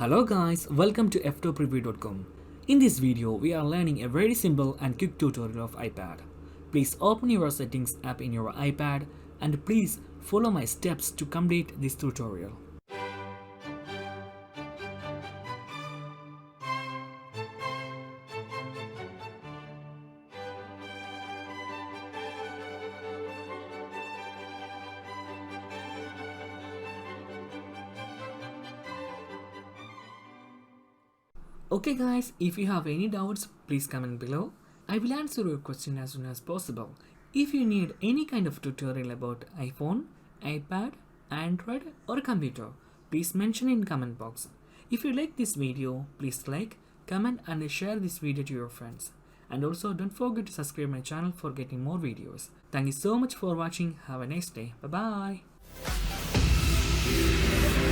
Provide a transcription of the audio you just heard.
Hello guys, welcome to Ftopreview.com. In this video, we are learning a very simple and quick tutorial of iPad. Please open your settings app in your iPad and please follow my steps to complete this tutorial. Okay guys, if you have any doubts, please comment below. I will answer your question as soon as possible. If you need any kind of tutorial about iPhone, iPad, Android or computer, please mention in comment box. If you like this video, please like, comment and share this video to your friends. And also don't forget to subscribe my channel for getting more videos. Thank you so much for watching. Have a nice day. Bye bye.